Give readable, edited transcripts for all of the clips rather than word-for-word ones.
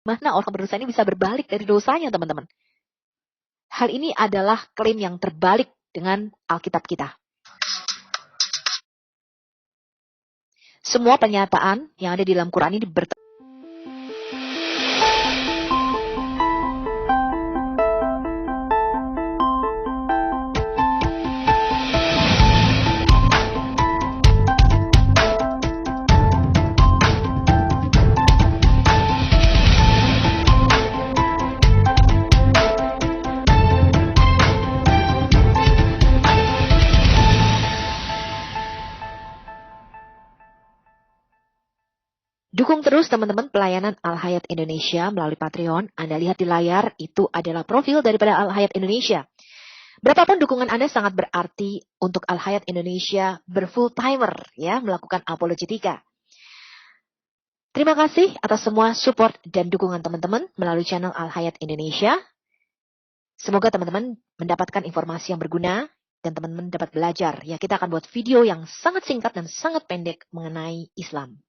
Mana orang berdosa ini bisa berbalik dari dosanya, teman-teman. Hal ini adalah klaim yang terbalik dengan Alkitab kita. Semua pernyataan yang ada di dalam Quran ini Dukung terus teman-teman pelayanan Al-Hayat Indonesia melalui Patreon. Anda lihat di layar, itu adalah profil daripada Al-Hayat Indonesia. Berapapun dukungan Anda sangat berarti untuk Al-Hayat Indonesia berfull timer ya, melakukan apologetika. Terima kasih atas semua support dan dukungan teman-teman melalui channel Al-Hayat Indonesia. Semoga teman-teman mendapatkan informasi yang berguna dan teman-teman dapat belajar. Ya, kita akan buat video yang sangat singkat dan sangat pendek mengenai Islam.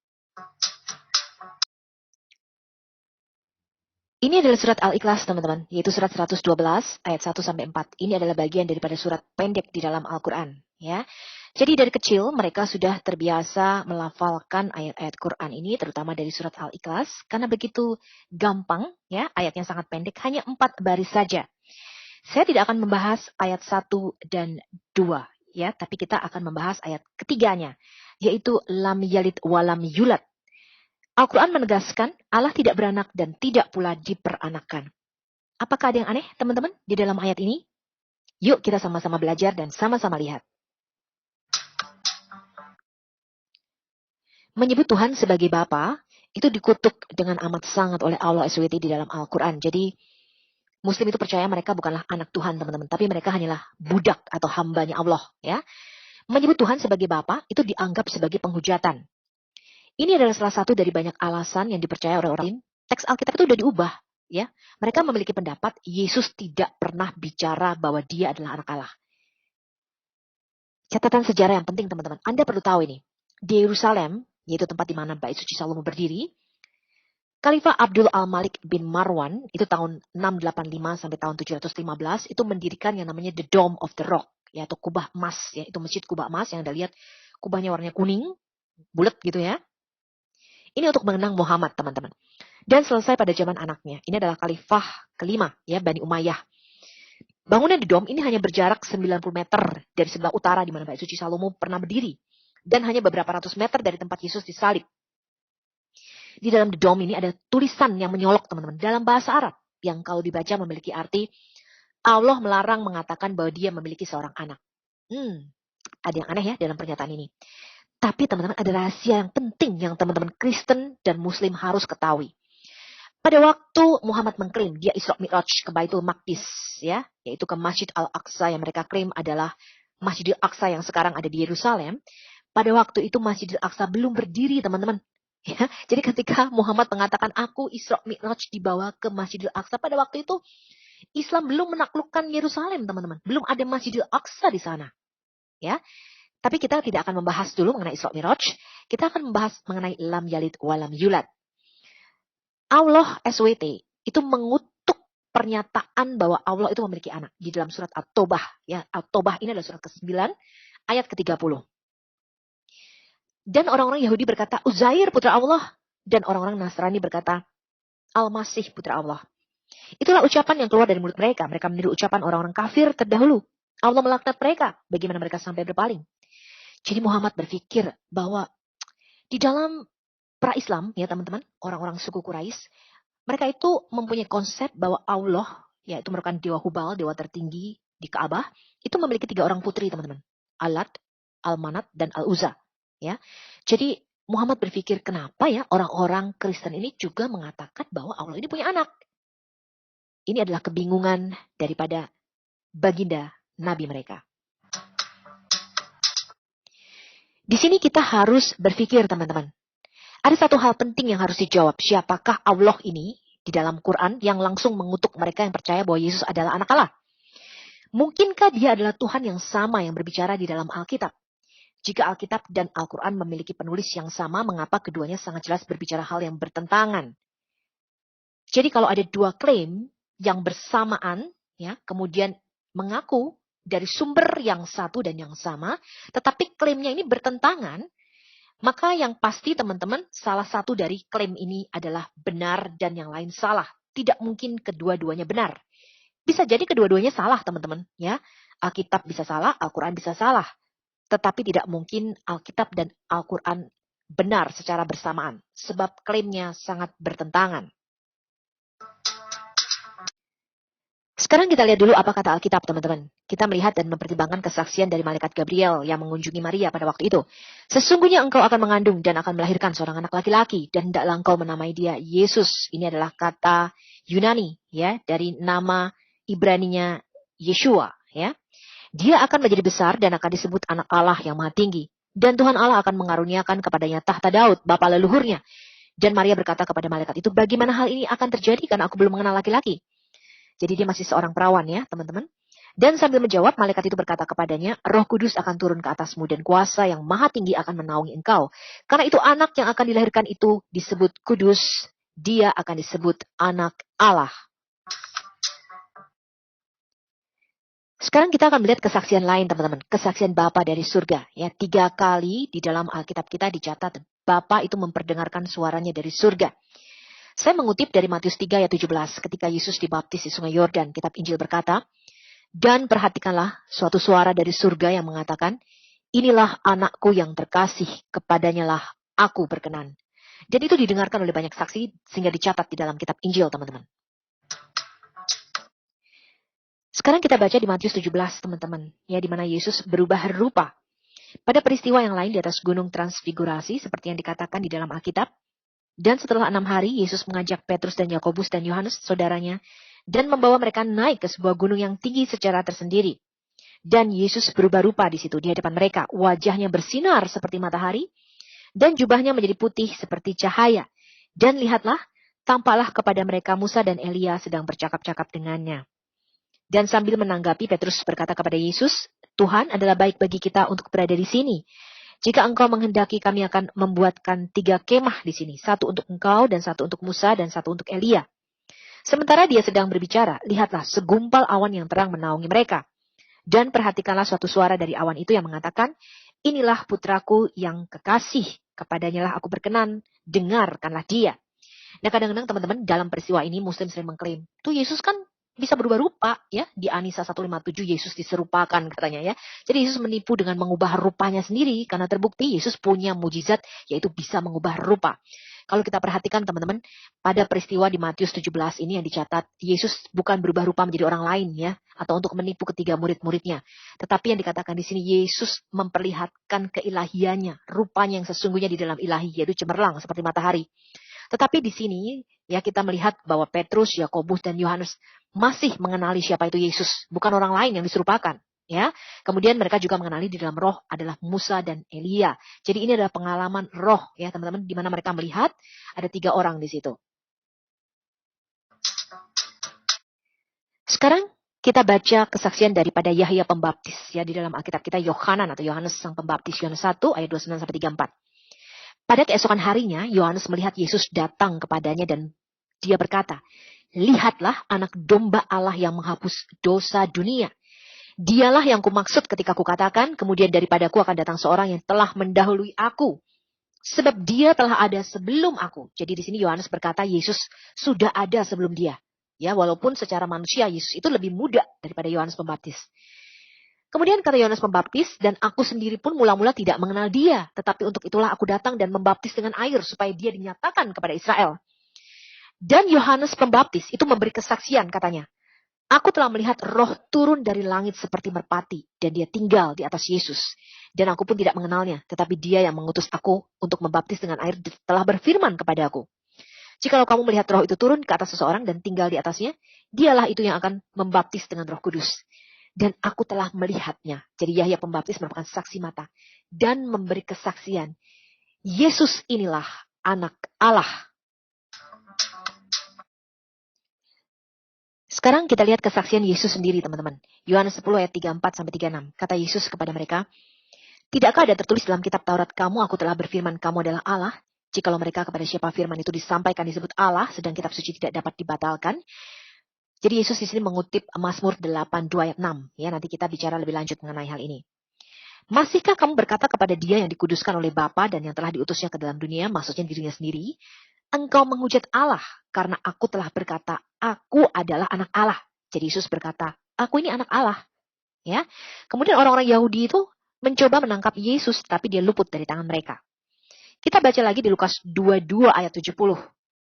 Ini adalah surat Al-Ikhlas, teman-teman, yaitu surat 112 ayat 1-4. Ini adalah bagian daripada surat pendek di dalam Al-Quran. Ya. Jadi dari kecil mereka sudah terbiasa melafalkan ayat-ayat Quran ini, terutama dari surat Al-Ikhlas, karena begitu gampang, ya, ayatnya sangat pendek, hanya 4 baris saja. Saya tidak akan membahas ayat 1 dan 2, ya, tapi kita akan membahas ayat ketiganya, yaitu lam yalid walam yulad. Al-Quran menegaskan Allah tidak beranak dan tidak pula diperanakan. Apakah ada yang aneh, teman-teman, di dalam ayat ini? Yuk kita sama-sama belajar dan sama-sama lihat. Menyebut Tuhan sebagai Bapa itu dikutuk dengan amat sangat oleh Allah SWT di dalam Al-Quran. Jadi, Muslim itu percaya mereka bukanlah anak Tuhan, teman-teman, tapi mereka hanyalah budak atau hambanya Allah. Ya. Menyebut Tuhan sebagai Bapa itu dianggap sebagai penghujatan. Ini adalah salah satu dari banyak alasan yang dipercaya oleh orang lain. Teks Alkitab itu sudah diubah. Ya. Mereka memiliki pendapat Yesus tidak pernah bicara bahwa dia adalah anak Allah. Catatan sejarah yang penting, teman-teman. Anda perlu tahu ini. Di Yerusalem, yaitu tempat di mana Bait Suci Salomo berdiri, Khalifah Abdul Al-Malik bin Marwan, itu tahun 685 sampai tahun 715, itu mendirikan yang namanya The Dome of the Rock, yaitu kubah emas. Ya. Itu masjid kubah emas yang Anda lihat kubahnya warnanya kuning, bulat gitu ya. Ini untuk mengenang Muhammad, teman-teman. Dan selesai pada zaman anaknya. Ini adalah khalifah kelima, ya, Bani Umayyah. Bangunan di Dom ini hanya berjarak 90 meter dari sebelah utara di mana Bait Suci Salomo pernah berdiri. Dan hanya beberapa ratus meter dari tempat Yesus disalib. Di dalam The Dome ini ada tulisan yang menyolok, teman-teman, dalam bahasa Arab. Yang kalau dibaca memiliki arti, Allah melarang mengatakan bahwa dia memiliki seorang anak. Ada yang aneh ya dalam pernyataan ini. Tapi teman-teman ada rahasia yang penting yang teman-teman Kristen dan Muslim harus ketahui. Pada waktu Muhammad mengklaim dia Isra Mi'raj ke Baitul Maqdis, ya, yaitu ke Masjid Al-Aqsa yang mereka klaim adalah Masjid Al-Aqsa yang sekarang ada di Yerusalem. Pada waktu itu Masjid Al-Aqsa belum berdiri, teman-teman. Ya, jadi ketika Muhammad mengatakan aku Isra Mi'raj dibawa ke Masjid Al-Aqsa, pada waktu itu Islam belum menaklukkan Yerusalem, teman-teman. Belum ada Masjid Al-Aqsa di sana. Ya. Tapi kita tidak akan membahas dulu mengenai Isra Mi'raj. Kita akan membahas mengenai lam yalid walam yulad. Allah SWT itu mengutuk pernyataan bahwa Allah itu memiliki anak di dalam surat At-Taubah. Ya, At-Taubah ini adalah surat ke-9 ayat ke-30. Dan orang-orang Yahudi berkata Uzair putra Allah. Dan orang-orang Nasrani berkata Al-Masih putra Allah. Itulah ucapan yang keluar dari mulut mereka. Mereka meniru ucapan orang-orang kafir terdahulu. Allah melaknat mereka. Bagaimana mereka sampai berpaling. Jadi Muhammad berpikir bahwa di dalam pra-Islam, ya teman-teman, orang-orang suku Quraisy, mereka itu mempunyai konsep bahwa Allah, yaitu merupakan dewa Hubal, dewa tertinggi di Ka'bah, itu memiliki 3 orang putri, teman-teman. Al-Lat, Al-Manat, dan Al-Uzza. Ya. Jadi Muhammad berpikir kenapa ya orang-orang Kristen ini juga mengatakan bahwa Allah ini punya anak. Ini adalah kebingungan daripada baginda Nabi mereka. Di sini kita harus berpikir, teman-teman. Ada satu hal penting yang harus dijawab. Siapakah Allah ini di dalam Quran yang langsung mengutuk mereka yang percaya bahwa Yesus adalah anak Allah? Mungkinkah dia adalah Tuhan yang sama yang berbicara di dalam Alkitab? Jika Alkitab dan Al-Quran memiliki penulis yang sama, mengapa keduanya sangat jelas berbicara hal yang bertentangan? Jadi kalau ada dua klaim yang bersamaan, ya, kemudian mengaku dari sumber yang satu dan yang sama, tetapi klaimnya ini bertentangan, maka yang pasti teman-teman, salah satu dari klaim ini adalah benar dan yang lain salah. Tidak mungkin kedua-duanya benar. Bisa jadi kedua-duanya salah, teman-teman, ya. Alkitab bisa salah, Al-Quran bisa salah. Tetapi tidak mungkin Alkitab dan Al-Quran benar secara bersamaan, sebab klaimnya sangat bertentangan. Sekarang kita lihat dulu apa kata Alkitab, teman-teman. Kita melihat dan mempertimbangkan kesaksian dari malaikat Gabriel yang mengunjungi Maria pada waktu itu. Sesungguhnya engkau akan mengandung dan akan melahirkan seorang anak laki-laki, dan hendaklah engkau menamai dia Yesus. Ini adalah kata Yunani, ya, dari nama Ibraninya Yeshua, ya. Dia akan menjadi besar dan akan disebut anak Allah yang maha tinggi. Dan Tuhan Allah akan mengaruniakan kepadanya tahta Daud, bapa leluhurnya. Dan Maria berkata kepada malaikat itu, bagaimana hal ini akan terjadi karena aku belum mengenal laki-laki? Jadi dia masih seorang perawan, ya, teman-teman. Dan sambil menjawab, malaikat itu berkata kepadanya, Roh Kudus akan turun ke atasmu dan kuasa yang maha tinggi akan menaungi engkau. Karena itu anak yang akan dilahirkan itu disebut kudus, dia akan disebut anak Allah. Sekarang kita akan melihat kesaksian lain, teman-teman. Kesaksian Bapa dari surga. Ya, 3 kali di dalam Alkitab kita dicatat Bapa itu memperdengarkan suaranya dari surga. Saya mengutip dari Matius 3 ayat 17 ketika Yesus dibaptis di sungai Yordan. Kitab Injil berkata, dan perhatikanlah suatu suara dari surga yang mengatakan, inilah anakku yang terkasih, kepadanya lah aku berkenan. Dan itu didengarkan oleh banyak saksi sehingga dicatat di dalam kitab Injil, teman-teman. Sekarang kita baca di Matius 17, teman-teman, ya, di mana Yesus berubah rupa. Pada peristiwa yang lain di atas gunung transfigurasi seperti yang dikatakan di dalam Alkitab, dan setelah 6 hari, Yesus mengajak Petrus dan Yakobus dan Yohanes, saudaranya, dan membawa mereka naik ke sebuah gunung yang tinggi secara tersendiri. Dan Yesus berubah rupa di situ, di hadapan mereka. Wajahnya bersinar seperti matahari, dan jubahnya menjadi putih seperti cahaya. Dan lihatlah, tampaklah kepada mereka Musa dan Elia sedang bercakap-cakap dengannya. Dan sambil menanggapi, Petrus berkata kepada Yesus, Tuhan, adalah baik bagi kita untuk berada di sini. Jika engkau menghendaki, kami akan membuatkan 3 kemah di sini. 1 untuk engkau, dan 1 untuk Musa, dan 1 untuk Elia. Sementara dia sedang berbicara, lihatlah segumpal awan yang terang menaungi mereka. Dan perhatikanlah suatu suara dari awan itu yang mengatakan, inilah putraku yang kekasih, kepadanya lah aku berkenan, dengarkanlah dia. Nah, kadang-kadang teman-teman dalam peristiwa ini Muslim sering mengklaim, tuh Yesus kan bisa berubah rupa, ya. Di Anisa 157 Yesus diserupakan katanya, ya. Jadi Yesus menipu dengan mengubah rupanya sendiri karena terbukti Yesus punya mujizat yaitu bisa mengubah rupa. Kalau kita perhatikan teman-teman, pada peristiwa di Matius 17 ini yang dicatat, Yesus bukan berubah rupa menjadi orang lain, ya, atau untuk menipu ketiga murid-muridnya. Tetapi yang dikatakan di sini Yesus memperlihatkan keilahiannya, rupanya yang sesungguhnya di dalam ilahi, yaitu cemerlang seperti matahari. Tetapi di sini ya kita melihat bahwa Petrus, Yakobus, dan Yohanes masih mengenali siapa itu Yesus, bukan orang lain yang diserupakan. Ya, kemudian mereka juga mengenali di dalam roh adalah Musa dan Elia. Jadi ini adalah pengalaman roh, ya teman-teman, di mana mereka melihat ada 3 orang di situ. Sekarang kita baca kesaksian daripada Yahya Pembaptis, ya, di dalam Alkitab kita Yohanan atau Yohanes Sang Pembaptis, Yohanes 1 ayat 29-34. Pada keesokan harinya, Yohanes melihat Yesus datang kepadanya dan dia berkata, lihatlah anak domba Allah yang menghapus dosa dunia. Dialah yang kumaksud ketika kukatakan, kemudian daripadaku akan datang seorang yang telah mendahului aku. Sebab dia telah ada sebelum aku. Jadi di sini Yohanes berkata, Yesus sudah ada sebelum dia. Ya, walaupun secara manusia Yesus itu lebih muda daripada Yohanes Pembaptis. Kemudian kata Yohanes Pembaptis, dan aku sendiri pun mula-mula tidak mengenal dia. Tetapi untuk itulah aku datang dan membaptis dengan air supaya dia dinyatakan kepada Israel. Dan Yohanes Pembaptis itu memberi kesaksian katanya. Aku telah melihat roh turun dari langit seperti merpati. Dan dia tinggal di atas Yesus. Dan aku pun tidak mengenalnya. Tetapi dia yang mengutus aku untuk membaptis dengan air telah berfirman kepada aku. Jikalau kamu melihat roh itu turun ke atas seseorang dan tinggal di atasnya, dialah itu yang akan membaptis dengan Roh Kudus. Dan aku telah melihatnya. Jadi Yahya Pembaptis merupakan saksi mata. Dan memberi kesaksian. Yesus inilah anak Allah. Sekarang kita lihat kesaksian Yesus sendiri, teman-teman. Yohanes 10 ayat 34-36. Kata Yesus kepada mereka, tidakkah ada tertulis dalam kitab Taurat kamu, aku telah berfirman kamu adalah Allah? Jikalau mereka kepada siapa firman itu disampaikan disebut Allah, sedang kitab suci tidak dapat dibatalkan. Jadi Yesus di sini mengutip Mazmur 8:2 ayat 6. Ya, nanti kita bicara lebih lanjut mengenai hal ini. Masihkah kamu berkata kepada dia yang dikuduskan oleh Bapa dan yang telah diutusnya ke dalam dunia, maksudnya dirinya sendiri, engkau menghujat Allah karena aku telah berkata, aku adalah anak Allah. Jadi Yesus berkata, aku ini anak Allah. Ya. Kemudian orang-orang Yahudi itu mencoba menangkap Yesus, tapi dia luput dari tangan mereka. Kita baca lagi di Lukas 22 ayat 70.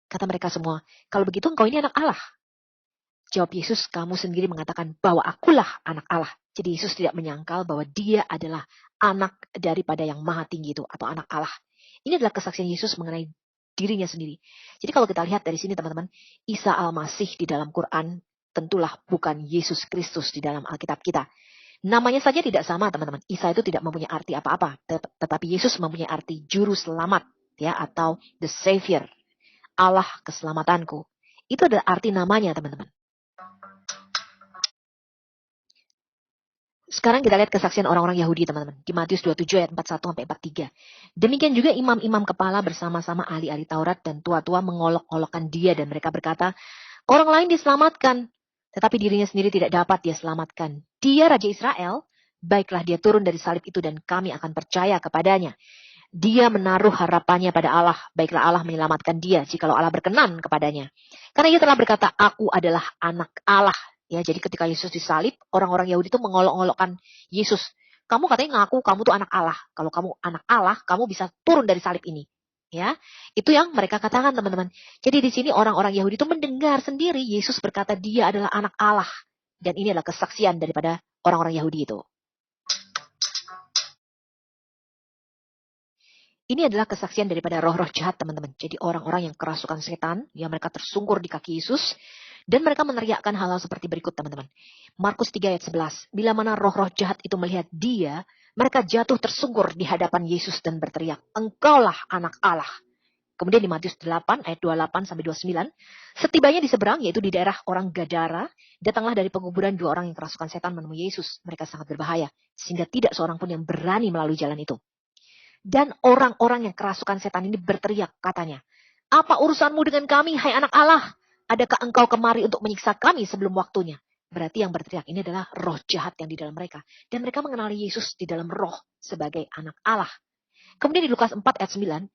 Kata mereka semua, kalau begitu engkau ini anak Allah. Jawab Yesus, kamu sendiri mengatakan bahwa akulah anak Allah. Jadi Yesus tidak menyangkal bahwa dia adalah anak daripada yang maha tinggi itu, atau anak Allah. Ini adalah kesaksian Yesus mengenai dirinya sendiri. Jadi kalau kita lihat dari sini teman-teman, Isa Al-Masih di dalam Quran tentulah bukan Yesus Kristus di dalam Alkitab kita. Namanya saja tidak sama teman-teman. Isa itu tidak mempunyai arti apa-apa. Tetapi Yesus mempunyai arti juru selamat. Ya, atau the Savior. Allah keselamatanku. Itu adalah arti namanya teman-teman. Sekarang kita lihat kesaksian orang-orang Yahudi teman-teman. Di Matius 27 ayat 41-43. Demikian juga imam-imam kepala bersama-sama ahli-ahli Taurat dan tua-tua mengolok-olokkan dia. Dan mereka berkata, orang lain diselamatkan. Tetapi dirinya sendiri tidak dapat dia selamatkan. Dia Raja Israel, baiklah dia turun dari salib itu dan kami akan percaya kepadanya. Dia menaruh harapannya pada Allah, baiklah Allah menyelamatkan dia jikalau Allah berkenan kepadanya. Karena ia telah berkata, aku adalah anak Allah. Ya, jadi ketika Yesus disalib, orang-orang Yahudi itu mengolok-olokkan Yesus. Kamu katanya ngaku kamu tuh anak Allah. Kalau kamu anak Allah, kamu bisa turun dari salib ini. Ya, itu yang mereka katakan teman-teman. Jadi di sini orang-orang Yahudi itu mendengar sendiri Yesus berkata dia adalah anak Allah. Dan ini adalah kesaksian daripada orang-orang Yahudi itu. Ini adalah kesaksian daripada roh-roh jahat teman-teman. Jadi orang-orang yang kerasukan setan, yang mereka tersungkur di kaki Yesus. Dan mereka meneriakkan hal-hal seperti berikut teman-teman. Markus 3 ayat 11. Bila mana roh-roh jahat itu melihat dia, mereka jatuh tersungkur di hadapan Yesus dan berteriak, engkaulah anak Allah. Kemudian di Matius 8 ayat 28-29, setibanya di seberang, yaitu di daerah orang Gadara, datanglah dari penguburan 2 orang yang kerasukan setan menemui Yesus. Mereka sangat berbahaya, sehingga tidak seorang pun yang berani melalui jalan itu. Dan orang-orang yang kerasukan setan ini berteriak, katanya, apa urusanmu dengan kami, hai anak Allah? Adakah engkau kemari untuk menyiksa kami sebelum waktunya? Berarti yang berteriak ini adalah roh jahat yang di dalam mereka. Dan mereka mengenali Yesus di dalam roh sebagai anak Allah. Kemudian di Lukas 4 ayat 9,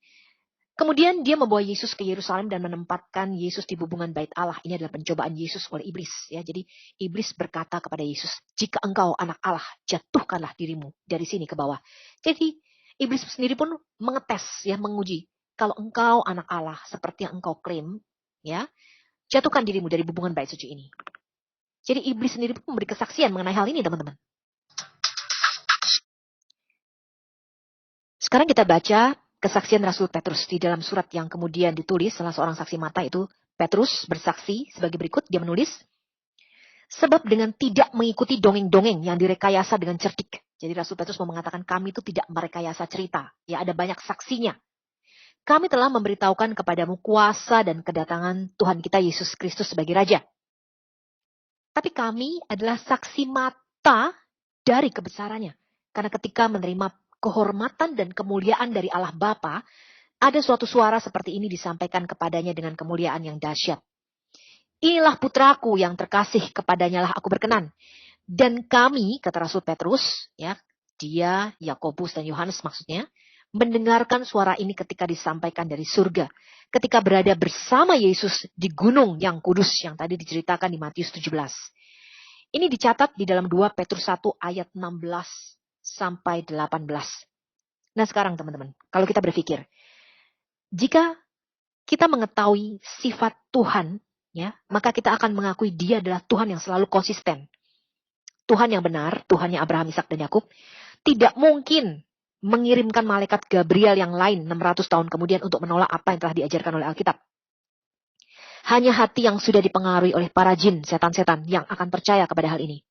kemudian dia membawa Yesus ke Yerusalem dan menempatkan Yesus di hubungan bait Allah. Ini adalah pencobaan Yesus oleh iblis. Ya, jadi iblis berkata kepada Yesus, jika engkau anak Allah, jatuhkanlah dirimu dari sini ke bawah. Jadi iblis sendiri pun mengetes, ya, menguji. Kalau engkau anak Allah, seperti yang engkau klaim, ya, jatuhkan dirimu dari hubungan bait suci ini. Jadi iblis sendiri pun memberi kesaksian mengenai hal ini, teman-teman. Sekarang kita baca kesaksian Rasul Petrus di dalam surat yang kemudian ditulis salah seorang saksi mata, itu Petrus bersaksi sebagai berikut. Dia menulis, sebab dengan tidak mengikuti dongeng-dongeng yang direkayasa dengan cerdik. Jadi Rasul Petrus mau mengatakan kami itu tidak merekayasa cerita. Ya, ada banyak saksinya. Kami telah memberitahukan kepadamu kuasa dan kedatangan Tuhan kita Yesus Kristus sebagai Raja. Tapi kami adalah saksi mata dari kebesarannya. Karena ketika menerima kehormatan dan kemuliaan dari Allah Bapa, ada suatu suara seperti ini disampaikan kepadanya dengan kemuliaan yang dahsyat. Inilah putraku yang terkasih, kepadanya lah aku berkenan. Dan kami, kata Rasul Petrus, ya, dia, Yakobus dan Yohanes maksudnya, mendengarkan suara ini ketika disampaikan dari surga. Ketika berada bersama Yesus di gunung yang kudus yang tadi diceritakan di Matius 17. Ini dicatat di dalam 2 Petrus 1 ayat 16 sampai 18. Nah sekarang teman-teman, kalau kita berpikir, jika kita mengetahui sifat Tuhan, ya, maka kita akan mengakui dia adalah Tuhan yang selalu konsisten. Tuhan yang benar, Tuhannya Abraham, Ishak dan Yakub, tidak mungkin mengirimkan malaikat Gabriel yang lain 600 tahun kemudian untuk menolak apa yang telah diajarkan oleh Alkitab. Hanya hati yang sudah dipengaruhi oleh para jin, setan-setan yang akan percaya kepada hal ini.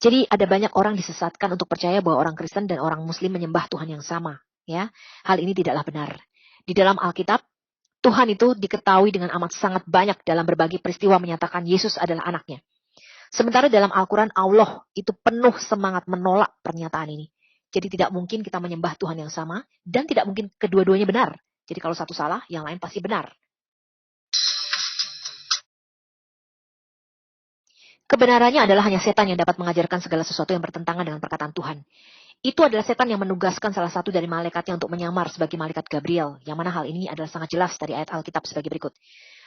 Jadi ada banyak orang disesatkan untuk percaya bahwa orang Kristen dan orang Muslim menyembah Tuhan yang sama. Ya, hal ini tidaklah benar. Di dalam Alkitab, Tuhan itu diketahui dengan amat sangat banyak dalam berbagai peristiwa menyatakan Yesus adalah anaknya. Sementara dalam Al-Quran, Allah itu penuh semangat menolak pernyataan ini. Jadi tidak mungkin kita menyembah Tuhan yang sama, dan tidak mungkin kedua-duanya benar. Jadi kalau satu salah, yang lain pasti benar. Kebenarannya adalah hanya setan yang dapat mengajarkan segala sesuatu yang bertentangan dengan perkataan Tuhan. Itu adalah setan yang menugaskan salah satu dari malaikatnya untuk menyamar sebagai malaikat Gabriel, yang mana hal ini adalah sangat jelas dari ayat Alkitab sebagai berikut.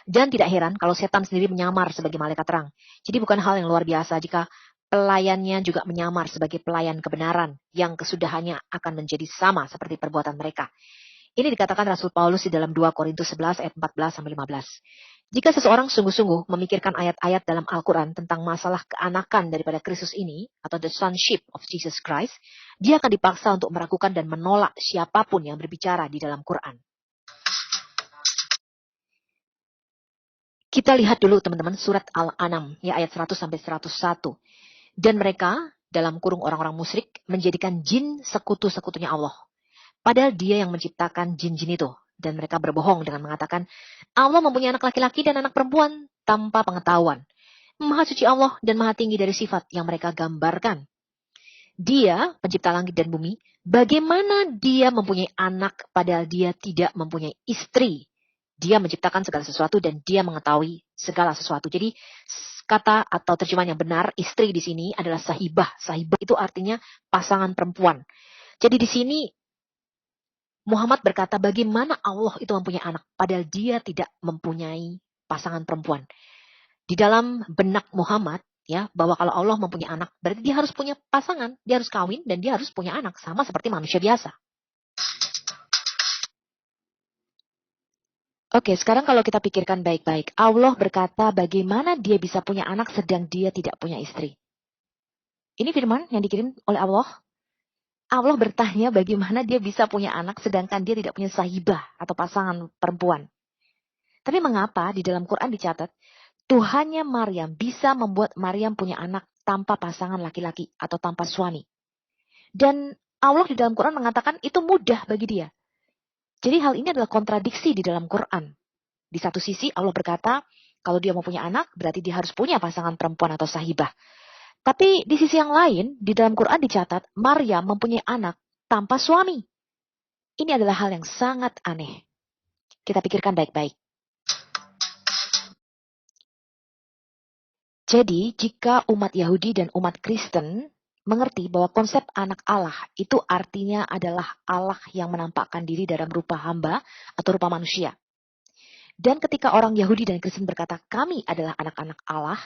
Dan tidak heran kalau setan sendiri menyamar sebagai malaikat terang. Jadi bukan hal yang luar biasa jika pelayannya juga menyamar sebagai pelayan kebenaran, yang kesudahannya akan menjadi sama seperti perbuatan mereka. Ini dikatakan Rasul Paulus di dalam 2 Korintus 11 ayat 14-15. Jika seseorang sungguh-sungguh memikirkan ayat-ayat dalam Al-Quran tentang masalah keanakan daripada Kristus ini, atau the sonship of Jesus Christ, dia akan dipaksa untuk meragukan dan menolak siapapun yang berbicara di dalam Quran. Kita lihat dulu teman-teman surat Al-An'am, ya ayat 100-101. Dan mereka, dalam kurung orang-orang musyrik, menjadikan jin sekutu-sekutunya Allah. Padahal dia yang menciptakan jin-jin itu. Dan mereka berbohong dengan mengatakan, Allah mempunyai anak laki-laki dan anak perempuan tanpa pengetahuan. Maha suci Allah dan maha tinggi dari sifat yang mereka gambarkan. Dia, pencipta langit dan bumi, bagaimana dia mempunyai anak padahal dia tidak mempunyai istri. Dia menciptakan segala sesuatu dan dia mengetahui segala sesuatu. Jadi kata atau terjemahan yang benar, istri di sini adalah sahibah. Sahibah itu artinya pasangan perempuan. Jadi di sini Muhammad berkata bagaimana Allah itu mempunyai anak, padahal dia tidak mempunyai pasangan perempuan. Di dalam benak Muhammad, ya, bahwa kalau Allah mempunyai anak, berarti dia harus punya pasangan, dia harus kawin, dan dia harus punya anak, sama seperti manusia biasa. Oke, sekarang kalau kita pikirkan baik-baik, Allah berkata bagaimana dia bisa punya anak sedang dia tidak punya istri. Ini firman yang dikirim oleh Allah. Allah bertanya bagaimana dia bisa punya anak sedangkan dia tidak punya sahibah atau pasangan perempuan. Tapi mengapa di dalam Quran dicatat Tuhannya Maryam bisa membuat Maryam punya anak tanpa pasangan laki-laki atau tanpa suami. Dan Allah di dalam Quran mengatakan itu mudah bagi dia. Jadi hal ini adalah kontradiksi di dalam Quran. Di satu sisi Allah berkata kalau dia mau punya anak berarti dia harus punya pasangan perempuan atau sahibah. Tapi di sisi yang lain, di dalam Quran dicatat, Maryam mempunyai anak tanpa suami. Ini adalah hal yang sangat aneh. Kita pikirkan baik-baik. Jadi, jika umat Yahudi dan umat Kristen mengerti bahwa konsep anak Allah itu artinya adalah Allah yang menampakkan diri dalam rupa hamba atau rupa manusia. Dan ketika orang Yahudi dan Kristen berkata, kami adalah anak-anak Allah,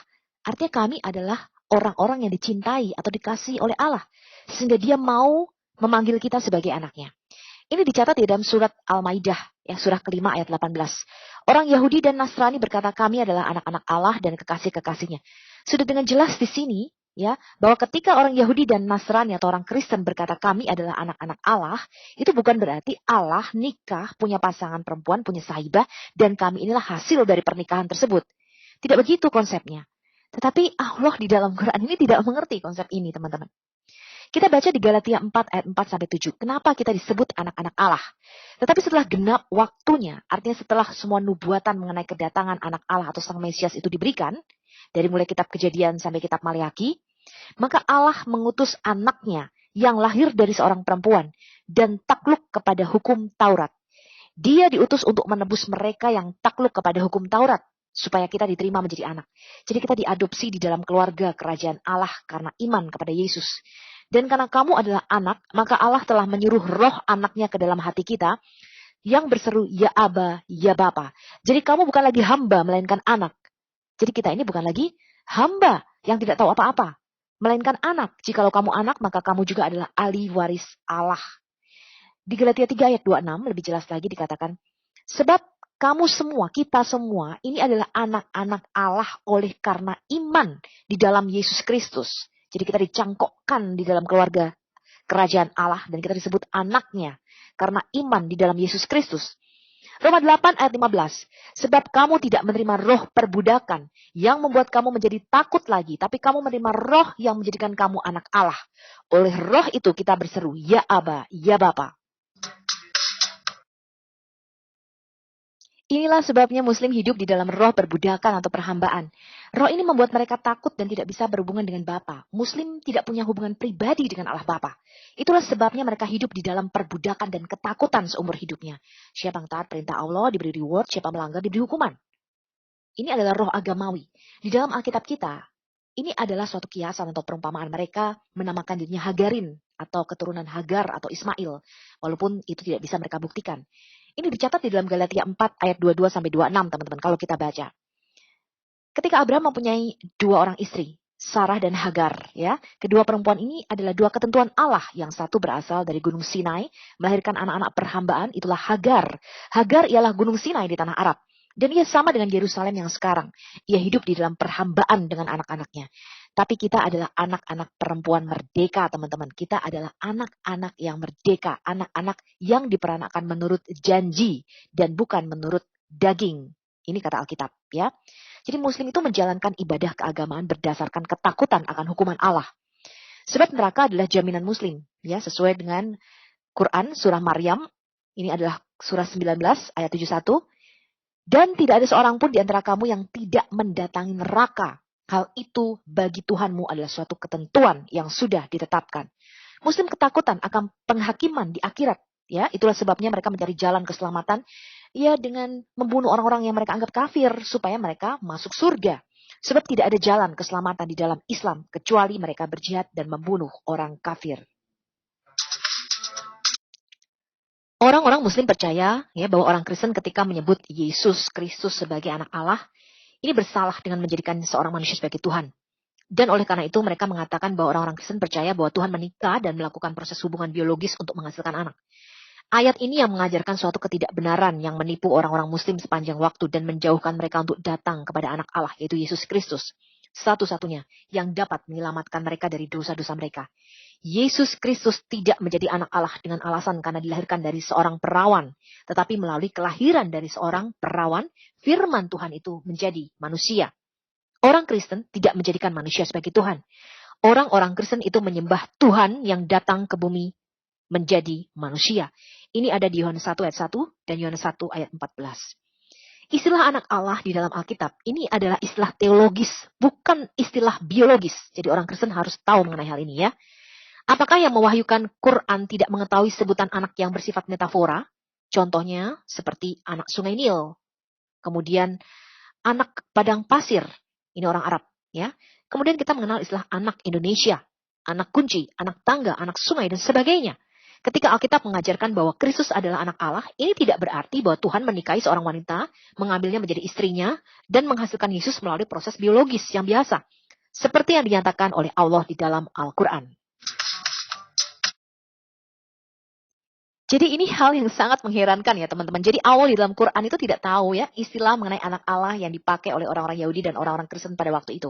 artinya kami adalah orang-orang yang dicintai atau dikasihi oleh Allah. Sehingga dia mau memanggil kita sebagai anaknya. Ini dicatat di dalam surat Al-Maidah, ya, surah kelima ayat 18. Orang Yahudi dan Nasrani berkata kami adalah anak-anak Allah dan kekasih-kekasihnya. Sudah dengan jelas di sini, ya, bahwa ketika orang Yahudi dan Nasrani atau orang Kristen berkata kami adalah anak-anak Allah, itu bukan berarti Allah nikah, punya pasangan perempuan, punya sahibah, dan kami inilah hasil dari pernikahan tersebut. Tidak begitu konsepnya. Tetapi Allah di dalam Quran ini tidak mengerti konsep ini, teman-teman. Kita baca di Galatia 4 ayat 4-7. Kenapa kita disebut anak-anak Allah? Tetapi setelah genap waktunya, artinya setelah semua nubuatan mengenai kedatangan anak Allah atau Sang Mesias itu diberikan, dari mulai kitab Kejadian sampai kitab Maleakhi, maka Allah mengutus anaknya yang lahir dari seorang perempuan dan takluk kepada hukum Taurat. Dia diutus untuk menebus mereka yang takluk kepada hukum Taurat, supaya kita diterima menjadi anak. Jadi kita diadopsi di dalam keluarga kerajaan Allah karena iman kepada Yesus. Dan karena kamu adalah anak, maka Allah telah menyuruh roh anaknya ke dalam hati kita, yang berseru, ya Aba, ya Bapa. Jadi kamu bukan lagi hamba, melainkan anak. Jadi kita ini bukan lagi hamba yang tidak tahu apa-apa, melainkan anak. Jikalau kamu anak, maka kamu juga adalah ahli waris Allah. Di Galatia 3 ayat 26 lebih jelas lagi dikatakan, sebab kamu semua, kita semua, ini adalah anak-anak Allah oleh karena iman di dalam Yesus Kristus. Jadi kita dicangkokkan di dalam keluarga kerajaan Allah dan kita disebut anaknya karena iman di dalam Yesus Kristus. Roma 8 ayat 15. Sebab kamu tidak menerima roh perbudakan yang membuat kamu menjadi takut lagi, tapi kamu menerima roh yang menjadikan kamu anak Allah. Oleh roh itu kita berseru, ya Aba, ya Bapa. Inilah sebabnya Muslim hidup di dalam roh perbudakan atau perhambaan. Roh ini membuat mereka takut dan tidak bisa berhubungan dengan Bapa. Muslim tidak punya hubungan pribadi dengan Allah Bapa. Itulah sebabnya mereka hidup di dalam perbudakan dan ketakutan seumur hidupnya. Siapa yang taat perintah Allah diberi reward, siapa melanggar diberi hukuman. Ini adalah roh agamawi. Di dalam Alkitab kita, ini adalah suatu kiasan atau perumpamaan. Mereka menamakan dirinya Hagarin atau keturunan Hagar atau Ismail. Walaupun itu tidak bisa mereka buktikan. Ini dicatat di dalam Galatia 4 ayat 22 sampai 26, teman-teman, kalau kita baca. Ketika Abraham mempunyai dua orang istri, Sarah dan Hagar, ya. Kedua perempuan ini adalah dua ketentuan Allah. Yang satu berasal dari Gunung Sinai, melahirkan anak-anak perhambaan, itulah Hagar. Hagar ialah Gunung Sinai di tanah Arab. Dan ia sama dengan Yerusalem yang sekarang. Ia hidup di dalam perhambaan dengan anak-anaknya. Tapi kita adalah anak-anak perempuan merdeka, teman-teman. Kita adalah anak-anak yang merdeka. Anak-anak yang diperanakan menurut janji dan bukan menurut daging. Ini kata Alkitab, ya. Jadi Muslim itu menjalankan ibadah keagamaan berdasarkan ketakutan akan hukuman Allah. Sebab neraka adalah jaminan Muslim, ya, sesuai dengan Quran surah Maryam. Ini adalah surah 19 ayat 71. Dan tidak ada seorang pun di antara kamu yang tidak mendatangi neraka. Hal itu bagi Tuhanmu adalah suatu ketentuan yang sudah ditetapkan. Muslim ketakutan akan penghakiman di akhirat. Ya, itulah sebabnya mereka mencari jalan keselamatan, ya, dengan membunuh orang-orang yang mereka anggap kafir supaya mereka masuk surga. Sebab tidak ada jalan keselamatan di dalam Islam kecuali mereka berjihad dan membunuh orang kafir. Orang-orang Muslim percaya, ya, bahwa orang Kristen ketika menyebut Yesus Kristus sebagai anak Allah, ini bersalah dengan menjadikan seorang manusia sebagai Tuhan. Dan oleh karena itu mereka mengatakan bahwa orang-orang Kristen percaya bahwa Tuhan menikah dan melakukan proses hubungan biologis untuk menghasilkan anak. Ayat ini yang mengajarkan suatu ketidakbenaran yang menipu orang-orang Muslim sepanjang waktu dan menjauhkan mereka untuk datang kepada anak Allah, yaitu Yesus Kristus. Satu-satunya yang dapat menyelamatkan mereka dari dosa-dosa mereka. Yesus Kristus tidak menjadi anak Allah dengan alasan karena dilahirkan dari seorang perawan. Tetapi melalui kelahiran dari seorang perawan, firman Tuhan itu menjadi manusia. Orang Kristen tidak menjadikan manusia sebagai Tuhan. Orang-orang Kristen itu menyembah Tuhan yang datang ke bumi menjadi manusia. Ini ada di Yohanes 1 ayat 1 dan Yohanes 1 ayat 14. Istilah anak Allah di dalam Alkitab ini adalah istilah teologis, bukan istilah biologis. Jadi orang Kristen harus tahu mengenai hal ini, ya. Apakah yang mewahyukan Quran tidak mengetahui sebutan anak yang bersifat metafora? Contohnya seperti anak sungai Nil. Kemudian anak padang pasir. Ini orang Arab, ya. Kemudian kita mengenal istilah anak Indonesia, anak kunci, anak tangga, anak sungai, dan sebagainya. Ketika Alkitab mengajarkan bahwa Kristus adalah anak Allah, ini tidak berarti bahwa Tuhan menikahi seorang wanita, mengambilnya menjadi istrinya, dan menghasilkan Yesus melalui proses biologis yang biasa. Seperti yang dinyatakan oleh Allah di dalam Al-Quran. Jadi ini hal yang sangat mengherankan, ya, teman-teman. Jadi Allah di dalam Quran itu tidak tahu, ya, istilah mengenai anak Allah yang dipakai oleh orang-orang Yahudi dan orang-orang Kristen pada waktu itu.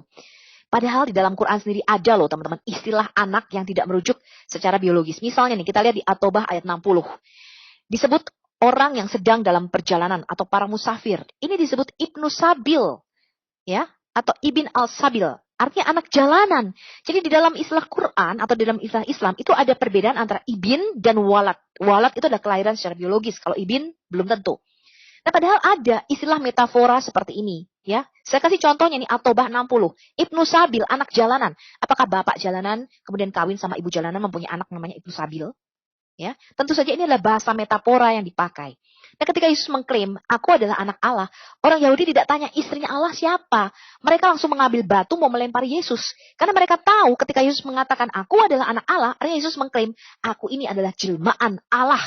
Padahal di dalam Quran sendiri ada loh, teman-teman, istilah anak yang tidak merujuk secara biologis. Misalnya nih, kita lihat di At-Taubah ayat 60. Disebut orang yang sedang dalam perjalanan atau para musafir. Ini disebut Ibnu Sabil, ya, atau Ibn al-Sabil. Artinya anak jalanan. Jadi di dalam istilah Quran atau di dalam istilah Islam itu ada perbedaan antara ibn dan walad. Walad itu adalah kelahiran secara biologis. Kalau ibn belum tentu. Nah, padahal ada istilah metafora seperti ini, ya. Saya kasih contohnya nih, At-Taubah 60. Ibnu Sabil, anak jalanan. Apakah bapak jalanan kemudian kawin sama ibu jalanan mempunyai anak namanya Ibnu Sabil? Ya, tentu saja ini adalah bahasa metafora yang dipakai. Nah, ketika Yesus mengklaim, aku adalah anak Allah, orang Yahudi tidak tanya istrinya Allah siapa. Mereka langsung mengambil batu mau melempari Yesus. Karena mereka tahu ketika Yesus mengatakan, aku adalah anak Allah, artinya Yesus mengklaim, aku ini adalah jelmaan Allah.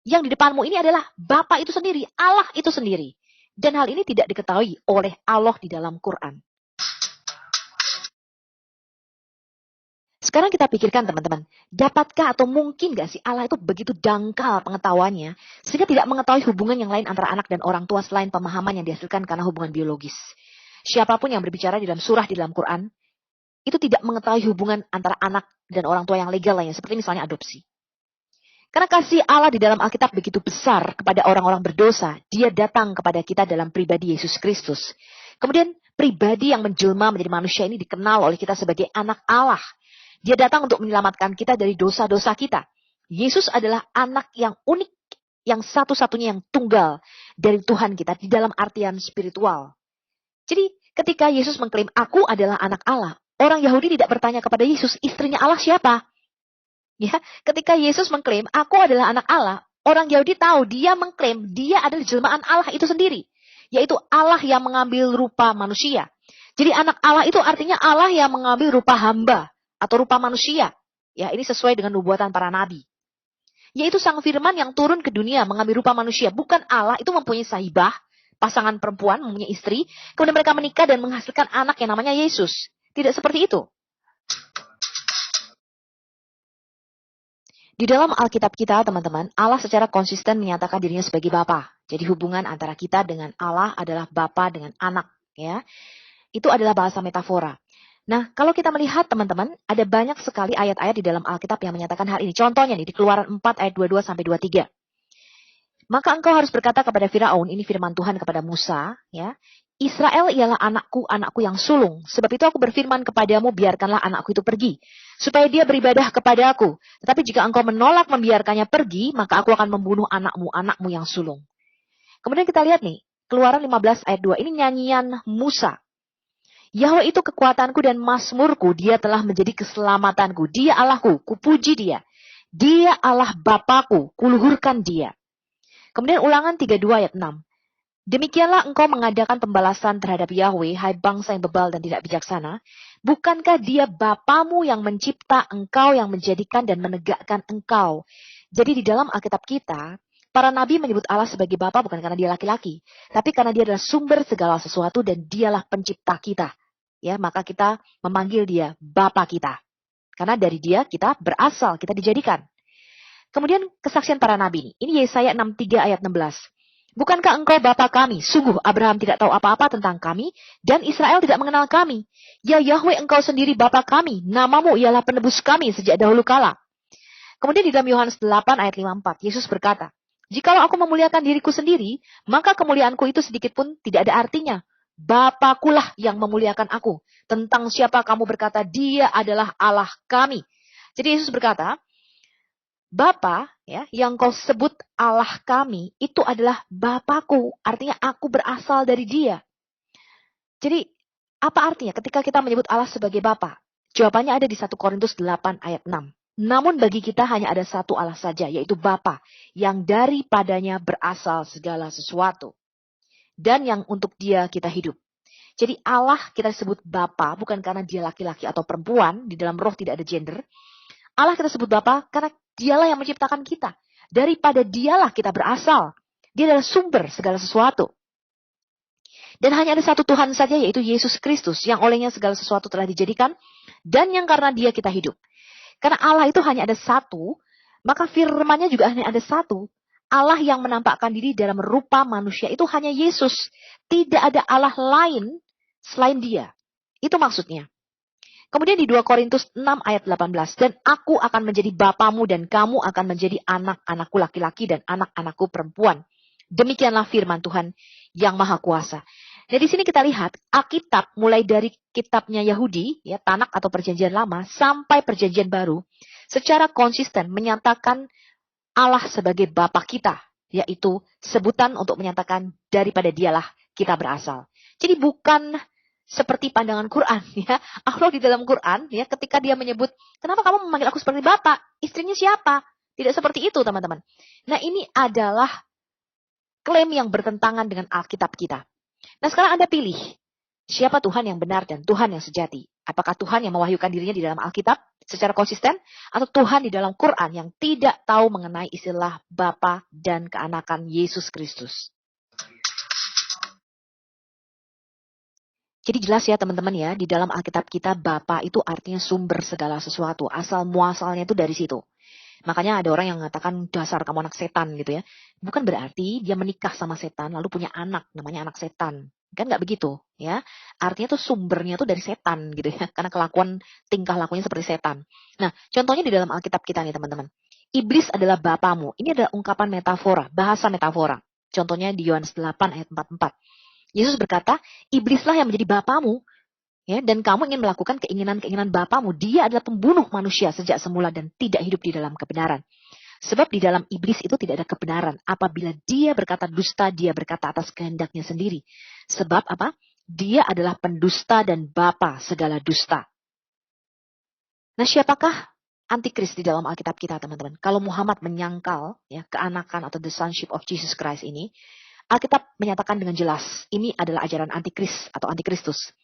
Yang di depanmu ini adalah Bapa itu sendiri, Allah itu sendiri. Dan hal ini tidak diketahui oleh Allah di dalam Quran. Sekarang kita pikirkan, teman-teman, dapatkah atau mungkin gak sih Allah itu begitu dangkal pengetahuannya sehingga tidak mengetahui hubungan yang lain antara anak dan orang tua selain pemahaman yang dihasilkan karena hubungan biologis. Siapapun yang berbicara di dalam surah di dalam Quran itu tidak mengetahui hubungan antara anak dan orang tua yang legal lainnya, seperti misalnya adopsi. Karena kasih Allah di dalam Alkitab begitu besar kepada orang-orang berdosa, Dia datang kepada kita dalam pribadi Yesus Kristus. Kemudian pribadi yang menjelma menjadi manusia ini dikenal oleh kita sebagai anak Allah. Dia datang untuk menyelamatkan kita dari dosa-dosa kita. Yesus adalah anak yang unik yang satu-satunya yang tunggal dari Tuhan kita di dalam artian spiritual. Jadi ketika Yesus mengklaim aku adalah anak Allah, orang Yahudi tidak bertanya kepada Yesus, istrinya Allah siapa? Ya, ketika Yesus mengklaim aku adalah anak Allah, orang Yahudi tahu dia mengklaim dia adalah jelmaan Allah itu sendiri, yaitu Allah yang mengambil rupa manusia. Jadi anak Allah itu artinya Allah yang mengambil rupa hamba atau rupa manusia. Ya, ini sesuai dengan nubuatan para nabi. Yaitu sang firman yang turun ke dunia mengambil rupa manusia. Bukan Allah itu mempunyai sahibah, pasangan perempuan, mempunyai istri. Kemudian mereka menikah dan menghasilkan anak yang namanya Yesus. Tidak seperti itu. Di dalam Alkitab kita, teman-teman, Allah secara konsisten menyatakan dirinya sebagai Bapa. Jadi hubungan antara kita dengan Allah adalah Bapa dengan anak. Ya, itu adalah bahasa metafora. Nah, kalau kita melihat teman-teman, ada banyak sekali ayat-ayat di dalam Alkitab yang menyatakan hal ini. Contohnya nih, di Keluaran 4 ayat 22 sampai 23. Maka engkau harus berkata kepada Firaun, ini firman Tuhan kepada Musa, ya, Israel ialah anakku, anakku yang sulung. Sebab itu aku berfirman kepadamu, biarkanlah anakku itu pergi, supaya dia beribadah kepadaku. Tetapi jika engkau menolak membiarkannya pergi, maka aku akan membunuh anakmu, anakmu yang sulung. Kemudian kita lihat nih, Keluaran 15 ayat 2, ini nyanyian Musa. Yahweh itu kekuatanku dan mazmurku, dia telah menjadi keselamatanku. Dia Allahku, kupuji dia. Dia Allah Bapakku, kuluhurkan dia. Kemudian Ulangan 32 ayat 6. Demikianlah engkau mengadakan pembalasan terhadap Yahweh, hai bangsa yang bebal dan tidak bijaksana. Bukankah dia Bapamu yang mencipta engkau, yang menjadikan dan menegakkan engkau? Jadi di dalam Alkitab kita, para nabi menyebut Allah sebagai Bapa bukan karena dia laki-laki, tapi karena dia adalah sumber segala sesuatu dan dialah pencipta kita. Ya, maka kita memanggil dia Bapa kita. Karena dari dia kita berasal, kita dijadikan. Kemudian kesaksian para nabi ini. Ini Yesaya 63 ayat 16. Bukankah engkau Bapa kami? Sungguh Abraham tidak tahu apa-apa tentang kami, dan Israel tidak mengenal kami. Ya Yahweh, engkau sendiri Bapa kami, namamu ialah penebus kami sejak dahulu kala. Kemudian di dalam Yohanes 8 ayat 54, Yesus berkata, jikalau aku memuliakan diriku sendiri, maka kemuliaanku itu sedikit pun tidak ada artinya. Bapakulah yang memuliakan aku. Tentang siapa kamu berkata, dia adalah Allah kami. Jadi Yesus berkata, Bapa, ya, yang kau sebut Allah kami, itu adalah Bapakku. Artinya aku berasal dari dia. Jadi, apa artinya ketika kita menyebut Allah sebagai Bapa? Jawabannya ada di 1 Korintus 8 ayat 6. Namun bagi kita hanya ada satu Allah saja, yaitu Bapa, yang daripadanya berasal segala sesuatu. Dan yang untuk dia kita hidup. Jadi Allah kita sebut Bapa bukan karena dia laki-laki atau perempuan, di dalam roh tidak ada gender. Allah kita sebut Bapa karena dialah yang menciptakan kita. Daripada dialah kita berasal. Dia adalah sumber segala sesuatu. Dan hanya ada satu Tuhan saja, yaitu Yesus Kristus, yang olehnya segala sesuatu telah dijadikan, dan yang karena dia kita hidup. Karena Allah itu hanya ada satu, maka firman-Nya juga hanya ada satu. Allah yang menampakkan diri dalam rupa manusia itu hanya Yesus. Tidak ada Allah lain selain dia. Itu maksudnya. Kemudian di 2 Korintus 6 ayat 18. Dan aku akan menjadi bapamu dan kamu akan menjadi anak-anakku laki-laki dan anak-anakku perempuan. Demikianlah firman Tuhan yang Maha Kuasa. Nah, di sini kita lihat Alkitab mulai dari kitabnya Yahudi, ya, Tanak atau Perjanjian Lama, sampai Perjanjian Baru, secara konsisten menyatakan Allah sebagai Bapa kita, yaitu sebutan untuk menyatakan daripada dialah kita berasal. Jadi bukan seperti pandangan Quran, ya. Allah di dalam Quran, ya, ketika dia menyebut, kenapa kamu memanggil aku seperti Bapa? Istrinya siapa? Tidak seperti itu, teman-teman. Nah, ini adalah klaim yang bertentangan dengan Alkitab kita. Nah, sekarang Anda pilih, siapa Tuhan yang benar dan Tuhan yang sejati? Apakah Tuhan yang mewahyukan dirinya di dalam Alkitab secara konsisten, atau Tuhan di dalam Quran yang tidak tahu mengenai istilah Bapa dan keanakan Yesus Kristus? Jadi jelas ya teman-teman ya, di dalam Alkitab kita Bapa itu artinya sumber segala sesuatu, asal muasalnya itu dari situ. Makanya ada orang yang mengatakan dasar kamu anak setan gitu ya. Bukan berarti dia menikah sama setan lalu punya anak namanya anak setan. Kan nggak begitu ya. Artinya tuh sumbernya tuh dari setan gitu ya. Karena tingkah lakunya seperti setan. Nah, contohnya di dalam Alkitab kita nih teman-teman. Iblis adalah bapamu. Ini adalah ungkapan metafora, bahasa metafora. Contohnya di Yohanes 8 ayat 44. Yesus berkata, iblislah yang menjadi bapamu. Ya, dan kamu ingin melakukan keinginan-keinginan bapamu. Dia adalah pembunuh manusia sejak semula dan tidak hidup di dalam kebenaran. Sebab di dalam iblis itu tidak ada kebenaran. Apabila dia berkata dusta, dia berkata atas kehendaknya sendiri. Sebab apa? Dia adalah pendusta dan bapa segala dusta. Nah, siapakah antikris di dalam Alkitab kita, teman-teman? Kalau Muhammad menyangkal ya keanakan atau the sonship of Jesus Christ ini, Alkitab menyatakan dengan jelas, ini adalah ajaran antikris atau antikristus.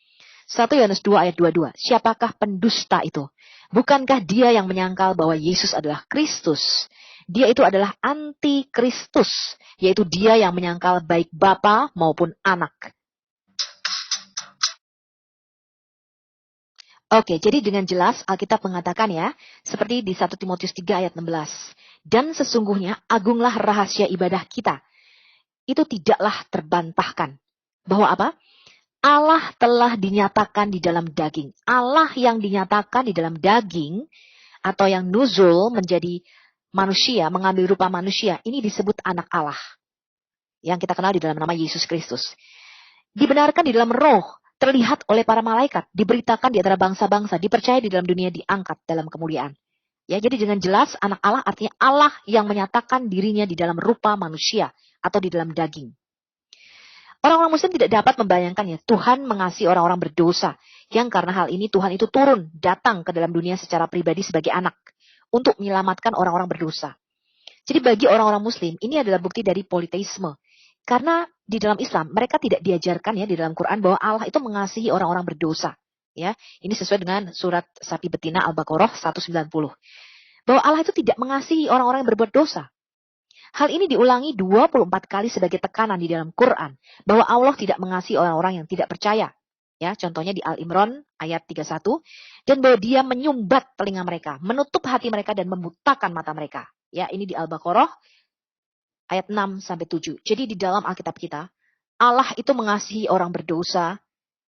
1 Yohanes 2 ayat 22. Siapakah pendusta itu? Bukankah dia yang menyangkal bahwa Yesus adalah Kristus? Dia itu adalah antikristus, yaitu dia yang menyangkal baik Bapa maupun Anak. Oke, jadi dengan jelas Alkitab mengatakan ya, seperti di 1 Timotius 3 ayat 16. Dan sesungguhnya agunglah rahasia ibadah kita. Itu tidaklah terbantahkan. Bahwa apa? Allah telah dinyatakan di dalam daging. Allah yang dinyatakan di dalam daging atau yang nuzul menjadi manusia, mengambil rupa manusia, ini disebut anak Allah. Yang kita kenal di dalam nama Yesus Kristus. Dibenarkan di dalam roh, terlihat oleh para malaikat, diberitakan di antara bangsa-bangsa, dipercaya di dalam dunia, diangkat dalam kemuliaan. Ya, jadi dengan jelas anak Allah artinya Allah yang menyatakan dirinya di dalam rupa manusia atau di dalam daging. Orang-orang muslim tidak dapat membayangkannya. Tuhan mengasihi orang-orang berdosa. Yang karena hal ini Tuhan itu turun, datang ke dalam dunia secara pribadi sebagai anak. Untuk menyelamatkan orang-orang berdosa. Jadi bagi orang-orang muslim, ini adalah bukti dari politeisme. Karena di dalam Islam, mereka tidak diajarkan ya di dalam Quran bahwa Allah itu mengasihi orang-orang berdosa. Ya, ini sesuai dengan surat sapi betina Al-Baqarah 190. Bahwa Allah itu tidak mengasihi orang-orang yang berbuat dosa. Hal ini diulangi 24 kali sebagai tekanan di dalam Quran. Bahwa Allah tidak mengasihi orang-orang yang tidak percaya. Ya, contohnya di Al-Imran ayat 31. Dan bahwa dia menyumbat telinga mereka. Menutup hati mereka dan membutakan mata mereka. Ya, ini di Al-Baqarah ayat 6-7. Jadi di dalam Alkitab kita. Allah itu mengasihi orang berdosa.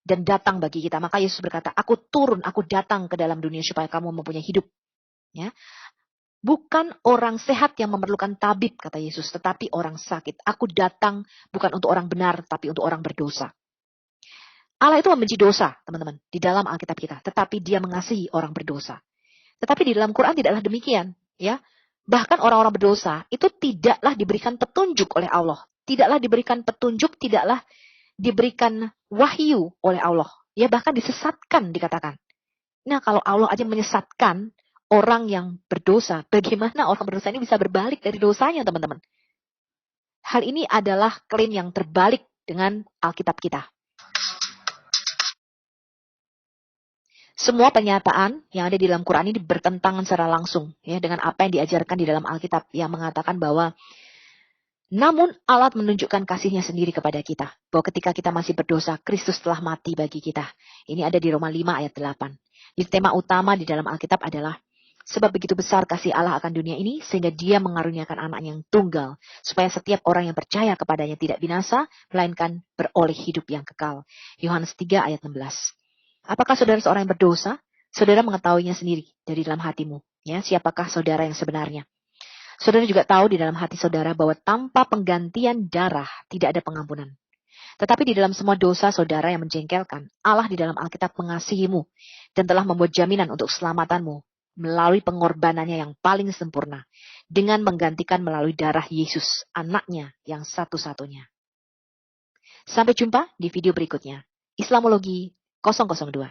Dan datang bagi kita. Maka Yesus berkata, aku turun, aku datang ke dalam dunia supaya kamu mempunyai hidup. Ya. Bukan orang sehat yang memerlukan tabib, kata Yesus, tetapi orang sakit. Aku datang bukan untuk orang benar, tapi untuk orang berdosa. Allah itu membenci dosa, teman-teman, di dalam Alkitab kita. Tetapi dia mengasihi orang berdosa. Tetapi di dalam Quran tidaklah demikian. Ya, bahkan orang-orang berdosa itu tidaklah diberikan petunjuk oleh Allah. Tidaklah diberikan petunjuk, tidaklah diberikan wahyu oleh Allah. Ya, bahkan disesatkan dikatakan. Nah, kalau Allah aja menyesatkan orang yang berdosa, bagaimana orang berdosa ini bisa berbalik dari dosanya, teman-teman? Hal ini adalah klaim yang terbalik dengan Alkitab kita. Semua pernyataan yang ada di dalam Quran ini bertentangan secara langsung ya dengan apa yang diajarkan di dalam Alkitab yang mengatakan bahwa namun Allah menunjukkan kasih-Nya sendiri kepada kita. Bahwa ketika kita masih berdosa, Kristus telah mati bagi kita. Ini ada di Roma 5 ayat 8. Jadi tema utama di dalam Alkitab adalah sebab begitu besar kasih Allah akan dunia ini, sehingga dia mengaruniakan anak yang tunggal, supaya setiap orang yang percaya kepadanya tidak binasa, melainkan beroleh hidup yang kekal. Yohanes 3 ayat 16. Apakah saudara seorang yang berdosa? Saudara mengetahuinya sendiri dari dalam hatimu. Ya, siapakah saudara yang sebenarnya? Saudara juga tahu di dalam hati saudara bahwa tanpa penggantian darah tidak ada pengampunan. Tetapi di dalam semua dosa saudara yang menjengkelkan, Allah di dalam Alkitab mengasihimu dan telah membuat jaminan untuk keselamatanmu melalui pengorbanannya yang paling sempurna dengan menggantikan melalui darah Yesus, anaknya yang satu-satunya. Sampai jumpa di video berikutnya. Islamologi 002.